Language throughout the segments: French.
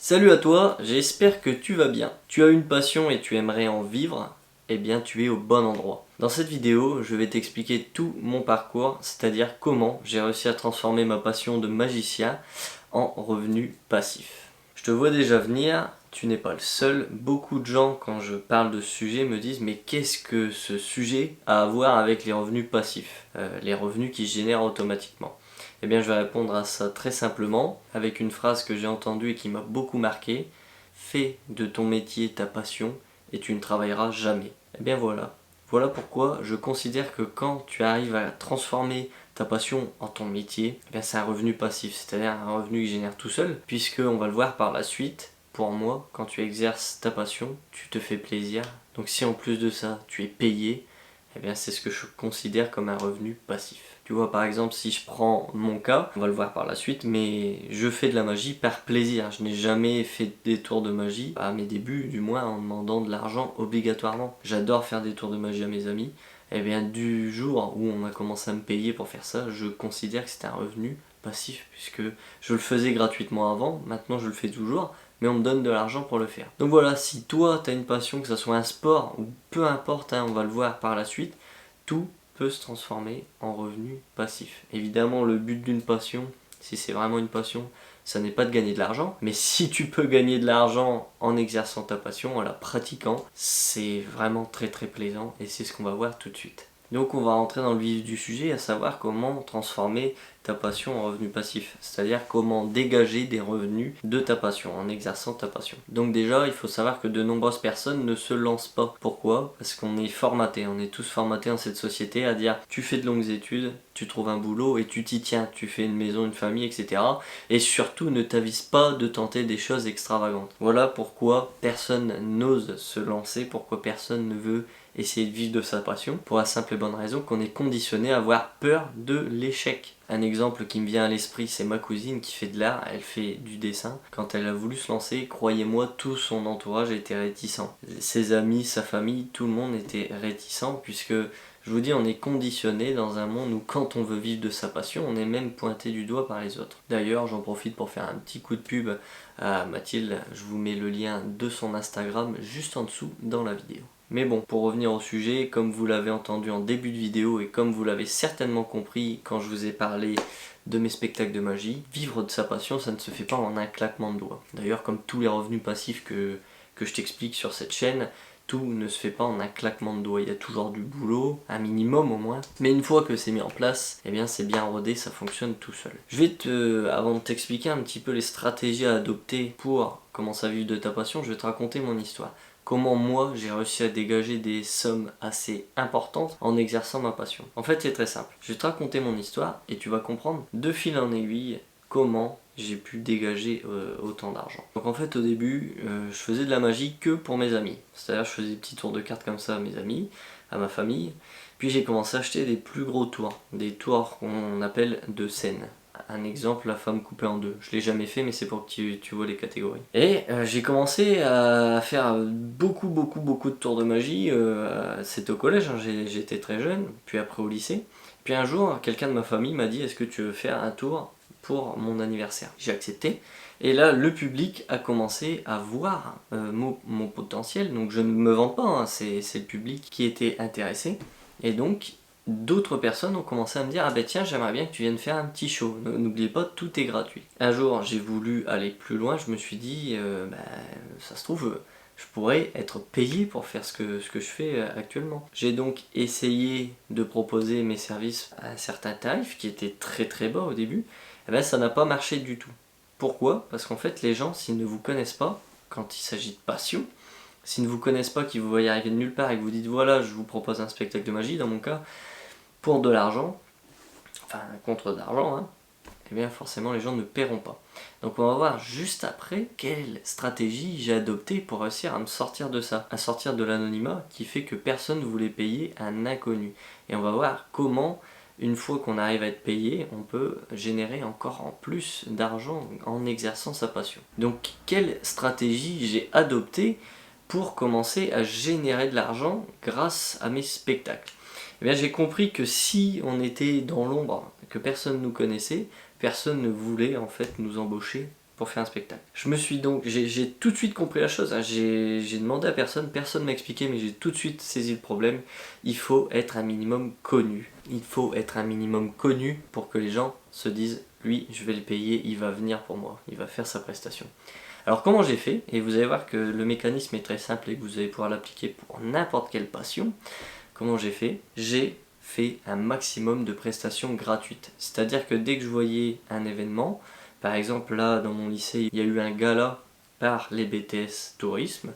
Salut à toi, j'espère que tu vas bien. Tu as une passion et tu aimerais en vivre, eh bien tu es au bon endroit. Dans cette vidéo, je vais t'expliquer tout mon parcours, c'est-à-dire comment j'ai réussi à transformer ma passion de magicien en revenu passif. Je te vois déjà venir, tu n'es pas le seul. Beaucoup de gens, quand je parle de ce sujet, me disent mais qu'est-ce que ce sujet a à voir avec les revenus passifs, les revenus qui se génèrent automatiquement. Eh bien, je vais répondre à ça très simplement avec une phrase que j'ai entendue et qui m'a beaucoup marqué. Fais de ton métier ta passion et tu ne travailleras jamais. Eh bien voilà. Voilà pourquoi je considère que quand tu arrives à transformer ta passion en ton métier, eh bien c'est un revenu passif, c'est-à-dire un revenu qui génère tout seul, puisque on va le voir par la suite. Pour moi, quand tu exerces ta passion, tu te fais plaisir. Donc si en plus de ça, tu es payé, eh bien c'est ce que je considère comme un revenu passif. Tu vois, par exemple, si je prends mon cas, on va le voir par la suite, mais je fais de la magie par plaisir. Je n'ai jamais fait des tours de magie, à mes débuts du moins, en demandant de l'argent obligatoirement. J'adore faire des tours de magie à mes amis. Et bien du jour où on a commencé à me payer pour faire ça, je considère que c'était un revenu passif, puisque je le faisais gratuitement avant, maintenant je le fais toujours, mais on me donne de l'argent pour le faire. Donc voilà, si toi tu as une passion, que ce soit un sport ou peu importe, hein, on va le voir par la suite, tout peut se transformer en revenu passif. Évidemment, le but d'une passion, si c'est vraiment une passion, ça n'est pas de gagner de l'argent, mais si tu peux gagner de l'argent en exerçant ta passion, en la pratiquant, c'est vraiment très très plaisant et c'est ce qu'on va voir tout de suite. Donc on va rentrer dans le vif du sujet, à savoir comment transformer ta passion en revenu passif, c'est-à-dire comment dégager des revenus de ta passion en exerçant ta passion. Donc déjà, il faut savoir que de nombreuses personnes ne se lancent pas. Pourquoi? Parce qu'on est formaté, on est tous formatés dans cette société à dire tu fais de longues études, tu trouves un boulot et tu t'y tiens, tu fais une maison, une famille, etc. Et surtout, ne t'avise pas de tenter des choses extravagantes. Voilà pourquoi personne n'ose se lancer, pourquoi personne ne veut essayer de vivre de sa passion, pour la simple et bonne raison qu'on est conditionné à avoir peur de l'échec. Un exemple qui me vient à l'esprit, c'est ma cousine qui fait de l'art, elle fait du dessin. Quand elle a voulu se lancer, croyez-moi, tout son entourage était réticent. Ses amis, sa famille, tout le monde était réticent, puisque je vous dis, on est conditionné dans un monde où quand on veut vivre de sa passion, on est même pointé du doigt par les autres. D'ailleurs, j'en profite pour faire un petit coup de pub à Mathilde, je vous mets le lien de son Instagram juste en dessous dans la vidéo. Mais bon, pour revenir au sujet, comme vous l'avez entendu en début de vidéo et comme vous l'avez certainement compris quand je vous ai parlé de mes spectacles de magie, vivre de sa passion, ça ne se fait pas en un claquement de doigts. D'ailleurs, comme tous les revenus passifs que je t'explique sur cette chaîne, tout ne se fait pas en un claquement de doigts. Il y a toujours du boulot, un minimum au moins. Mais une fois que c'est mis en place, eh bien c'est bien rodé, ça fonctionne tout seul. Je vais avant de t'expliquer un petit peu les stratégies à adopter pour commencer à vivre de ta passion, je vais te raconter mon histoire. Comment moi j'ai réussi à dégager des sommes assez importantes en exerçant ma passion. En fait c'est très simple, je vais te raconter mon histoire et tu vas comprendre de fil en aiguille comment j'ai pu dégager autant d'argent. Donc en fait au début je faisais de la magie que pour mes amis, c'est-à-dire je faisais des petits tours de cartes comme ça à mes amis, à ma famille, puis j'ai commencé à acheter des plus gros tours, des tours qu'on appelle de scène. Un exemple, la femme coupée en deux. Je l'ai jamais fait, mais c'est pour que tu vois les catégories. Et j'ai commencé à faire beaucoup de tours de magie. C'était au collège, hein, j'étais très jeune, puis après au lycée. Puis un jour, quelqu'un de ma famille m'a dit est-ce que tu veux faire un tour pour mon anniversaire? J'ai accepté. Et là, le public a commencé à voir mon potentiel. Donc je ne me vante pas, hein, c'est le public qui était intéressé. Et donc, d'autres personnes ont commencé à me dire ah ben tiens, j'aimerais bien que tu viennes faire un petit show, n'oubliez pas, tout est gratuit. Un jour j'ai voulu aller plus loin, je me suis dit ça se trouve je pourrais être payé pour faire ce que je fais actuellement. J'ai donc essayé de proposer mes services à un certain tarif qui était très très bas au début. Et ben ça n'a pas marché du tout. Pourquoi? Parce qu'en fait les gens, s'ils ne vous connaissent pas, quand il s'agit de passion, s'ils ne vous connaissent pas, qu'ils vous voient arriver de nulle part et que vous dites voilà je vous propose un spectacle de magie, dans mon cas, pour de l'argent, enfin contre d'argent, hein, eh bien forcément les gens ne paieront pas. Donc on va voir juste après quelle stratégie j'ai adoptée pour réussir à me sortir de ça, à sortir de l'anonymat qui fait que personne ne voulait payer un inconnu. Et on va voir comment, une fois qu'on arrive à être payé, on peut générer encore en plus d'argent en exerçant sa passion. Donc quelle stratégie j'ai adoptée pour commencer à générer de l'argent grâce à mes spectacles? Eh bien, j'ai compris que si on était dans l'ombre, que personne ne nous connaissait, personne ne voulait en fait nous embaucher pour faire un spectacle. J'ai tout de suite compris la chose, hein. J'ai demandé à personne m'a expliqué, mais j'ai tout de suite saisi le problème. Il faut être un minimum connu. Il faut être un minimum connu pour que les gens se disent, lui, je vais le payer, il va venir pour moi, il va faire sa prestation. Alors comment j'ai fait? Et vous allez voir que le mécanisme est très simple et que vous allez pouvoir l'appliquer pour n'importe quelle passion. Comment j'ai fait? J'ai fait un maximum de prestations gratuites. C'est-à-dire que dès que je voyais un événement, par exemple là dans mon lycée, il y a eu un gala par les BTS Tourisme,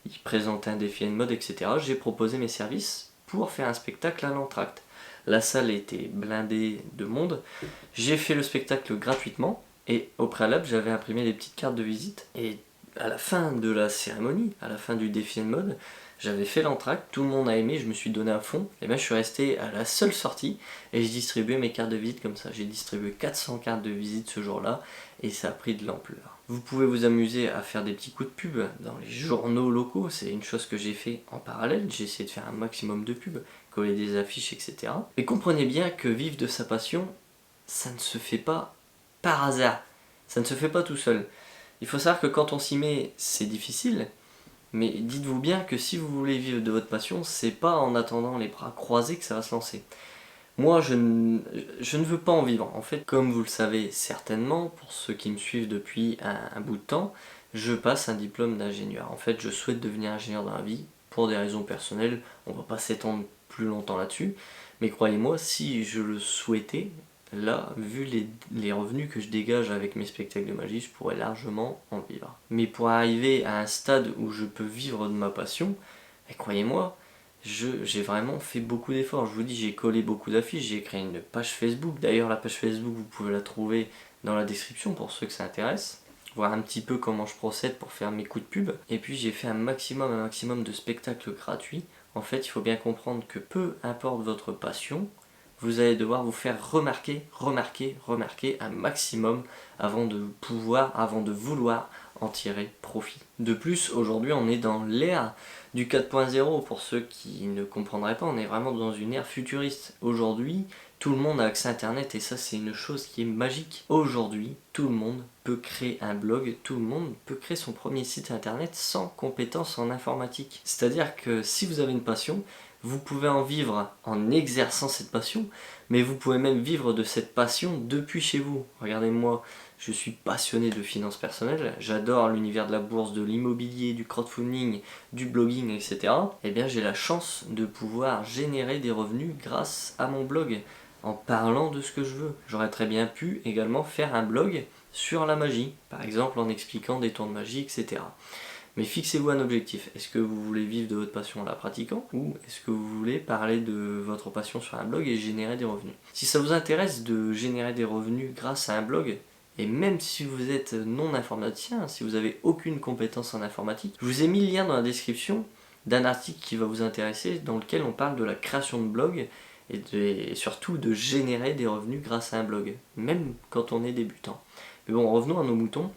ils présentaient un défi de mode, etc. J'ai proposé mes services pour faire un spectacle à l'entracte. La salle était blindée de monde, j'ai fait le spectacle gratuitement et au préalable j'avais imprimé des petites cartes de visite et à la fin de la cérémonie, à la fin du défi de mode, j'avais fait l'entracte, tout le monde a aimé, je me suis donné à fond, et bien je suis resté à la seule sortie et je distribuais mes cartes de visite comme ça. J'ai distribué 400 cartes de visite ce jour-là et ça a pris de l'ampleur. Vous pouvez vous amuser à faire des petits coups de pub dans les journaux locaux, c'est une chose que j'ai fait en parallèle, j'ai essayé de faire un maximum de pubs, coller des affiches, etc. Mais comprenez bien que vivre de sa passion, ça ne se fait pas par hasard, ça ne se fait pas tout seul. Il faut savoir que quand on s'y met, c'est difficile, mais dites-vous bien que si vous voulez vivre de votre passion, c'est pas en attendant les bras croisés que ça va se lancer. Moi, je ne veux pas en vivre. En fait, comme vous le savez certainement, pour ceux qui me suivent depuis un bout de temps, je passe un diplôme d'ingénieur. En fait, je souhaite devenir ingénieur dans la vie, pour des raisons personnelles. On va pas s'étendre plus longtemps là-dessus. Mais croyez-moi, si je le souhaitais, là, vu les revenus que je dégage avec mes spectacles de magie, je pourrais largement en vivre. Mais pour arriver à un stade où je peux vivre de ma passion, croyez-moi, j'ai vraiment fait beaucoup d'efforts. Je vous dis, j'ai collé beaucoup d'affiches, j'ai créé une page Facebook. D'ailleurs, la page Facebook, vous pouvez la trouver dans la description pour ceux que ça intéresse. Voir un petit peu comment je procède pour faire mes coups de pub. Et puis j'ai fait un maximum de spectacles gratuits. En fait, il faut bien comprendre que peu importe votre passion, vous allez devoir vous faire remarquer un maximum avant de vouloir en tirer profit. De plus, aujourd'hui, on est dans l'ère du 4.0. Pour ceux qui ne comprendraient pas, on est vraiment dans une ère futuriste. Aujourd'hui, tout le monde a accès à Internet et ça, c'est une chose qui est magique. Aujourd'hui, tout le monde peut créer un blog, tout le monde peut créer son premier site Internet sans compétences en informatique. C'est-à-dire que si vous avez une passion, vous pouvez en vivre en exerçant cette passion, mais vous pouvez même vivre de cette passion depuis chez vous. Regardez-moi, je suis passionné de finances personnelles, j'adore l'univers de la bourse, de l'immobilier, du crowdfunding, du blogging, etc. Eh bien, j'ai la chance de pouvoir générer des revenus grâce à mon blog, en parlant de ce que je veux. J'aurais très bien pu également faire un blog sur la magie, par exemple en expliquant des tours de magie, etc. Mais fixez-vous un objectif. Est-ce que vous voulez vivre de votre passion en la pratiquant ou est-ce que vous voulez parler de votre passion sur un blog et générer des revenus? Si ça vous intéresse de générer des revenus grâce à un blog, et même si vous êtes non informaticien, si vous n'avez aucune compétence en informatique, je vous ai mis le lien dans la description d'un article qui va vous intéresser dans lequel on parle de la création de blog et surtout de générer des revenus grâce à un blog, même quand on est débutant. Mais bon, revenons à nos moutons.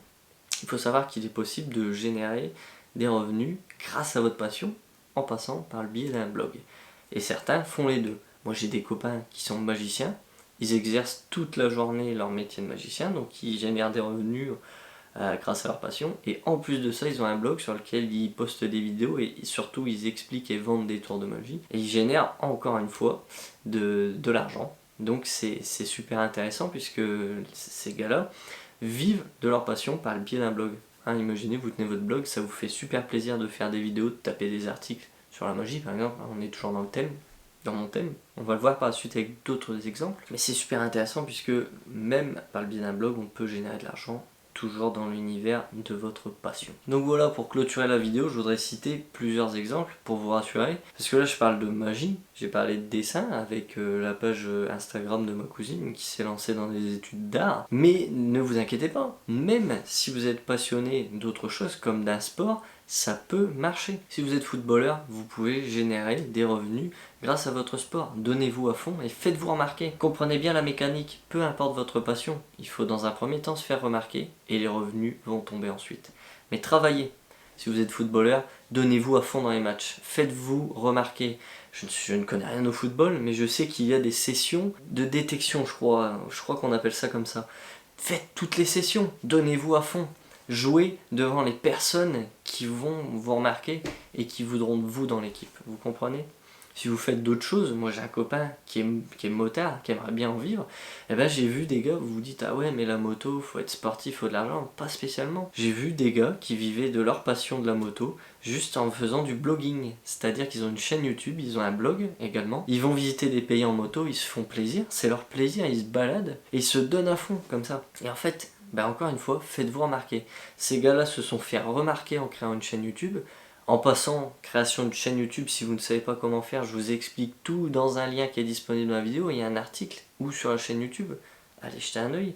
Il faut savoir qu'il est possible de générer des revenus grâce à votre passion en passant par le biais d'un blog. Et certains font les deux. Moi j'ai des copains qui sont magiciens, ils exercent toute la journée leur métier de magicien, donc ils génèrent des revenus grâce à leur passion. Et en plus de ça, ils ont un blog sur lequel ils postent des vidéos et surtout ils expliquent et vendent des tours de magie. Et ils génèrent encore une fois de l'argent. Donc c'est super intéressant puisque ces gars-là vivent de leur passion par le biais d'un blog. Hein, imaginez, vous tenez votre blog, ça vous fait super plaisir de faire des vidéos, de taper des articles sur la magie par exemple, on est toujours dans le thème, dans mon thème. On va le voir par la suite avec d'autres exemples. Mais c'est super intéressant puisque même par le biais d'un blog, on peut générer de l'argent toujours dans l'univers de votre passion. Donc voilà, pour clôturer la vidéo, je voudrais citer plusieurs exemples pour vous rassurer. Parce que là, je parle de magie, j'ai parlé de dessin avec la page Instagram de ma cousine qui s'est lancée dans des études d'art. Mais ne vous inquiétez pas, même si vous êtes passionné d'autre chose comme d'un sport, ça peut marcher. Si vous êtes footballeur, vous pouvez générer des revenus grâce à votre sport. Donnez-vous à fond et faites-vous remarquer. Comprenez bien la mécanique, peu importe votre passion, il faut dans un premier temps se faire remarquer et les revenus vont tomber ensuite. Mais travaillez. Si vous êtes footballeur, donnez-vous à fond dans les matchs. Faites-vous remarquer. Je ne connais rien au football, mais je sais qu'il y a des sessions de détection, je crois qu'on appelle ça comme ça. faites toutes les sessions, donnez-vous à fond. Jouez devant les personnes qui vont vous remarquer et qui voudront de vous dans l'équipe. Vous comprenez? Si vous faites d'autres choses, moi j'ai un copain qui est motard, qui aimerait bien en vivre, et ben j'ai vu des gars, vous vous dites ah ouais mais la moto, faut être sportif, faut de l'argent, pas spécialement. J'ai vu des gars qui vivaient de leur passion de la moto juste en faisant du blogging, c'est-à-dire qu'ils ont une chaîne YouTube, ils ont un blog également, ils vont visiter des pays en moto, ils se font plaisir, c'est leur plaisir, ils se baladent et ils se donnent à fond comme ça. Et en fait, ben encore une fois, faites-vous remarquer. Ces gars-là se sont fait remarquer en créant une chaîne YouTube. En passant, création de chaîne YouTube, si vous ne savez pas comment faire, je vous explique tout dans un lien qui est disponible dans la vidéo. Il y a un article ou sur la chaîne YouTube. Allez jeter un oeil.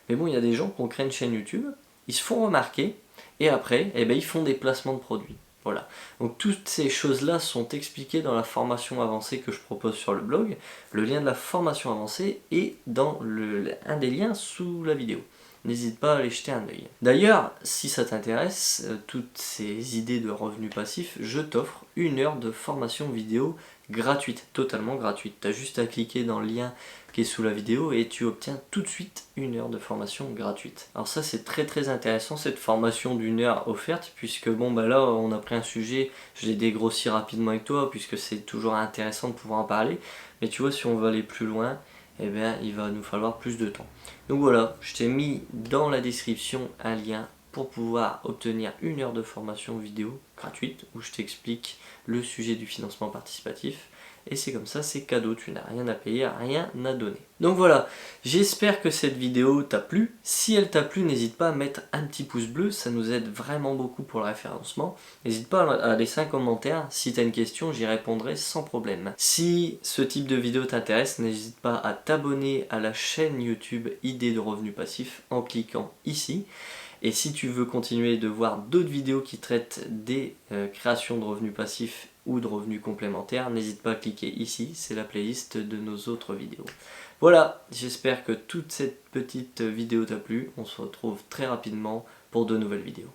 Mais bon, il y a des gens qui ont créé une chaîne YouTube, ils se font remarquer, et après, eh ben, ils font des placements de produits. Voilà. Donc toutes ces choses-là sont expliquées dans la formation avancée que je propose sur le blog. Le lien de la formation avancée est dans un des liens sous la vidéo. N'hésite pas à aller jeter un œil. D'ailleurs, si ça t'intéresse, toutes ces idées de revenus passifs, je t'offre 1 heure de formation vidéo gratuite, totalement gratuite. Tu as juste à cliquer dans le lien qui est sous la vidéo et tu obtiens tout de suite 1 heure de formation gratuite. Alors ça c'est très intéressant, cette formation d'1 heure offerte, puisque bon bah là on a pris un sujet, je l'ai dégrossi rapidement avec toi, puisque c'est toujours intéressant de pouvoir en parler, mais tu vois si on veut aller plus loin, eh bien il va nous falloir plus de temps. Donc voilà, je t'ai mis dans la description un lien pour pouvoir obtenir 1 heure de formation vidéo gratuite où je t'explique le sujet du financement participatif. Et c'est comme ça, c'est cadeau, tu n'as rien à payer, rien à donner. Donc voilà, j'espère que cette vidéo t'a plu. Si elle t'a plu, n'hésite pas à mettre un petit pouce bleu, ça nous aide vraiment beaucoup pour le référencement. N'hésite pas à laisser un commentaire, si tu as une question, j'y répondrai sans problème. Si ce type de vidéo t'intéresse, n'hésite pas à t'abonner à la chaîne YouTube Idées de revenus passifs en cliquant ici. Et si tu veux continuer de voir d'autres vidéos qui traitent des créations de revenus passifs ou de revenus complémentaires, n'hésite pas à cliquer ici, c'est la playlist de nos autres vidéos. Voilà, j'espère que toute cette petite vidéo t'a plu, on se retrouve très rapidement pour de nouvelles vidéos.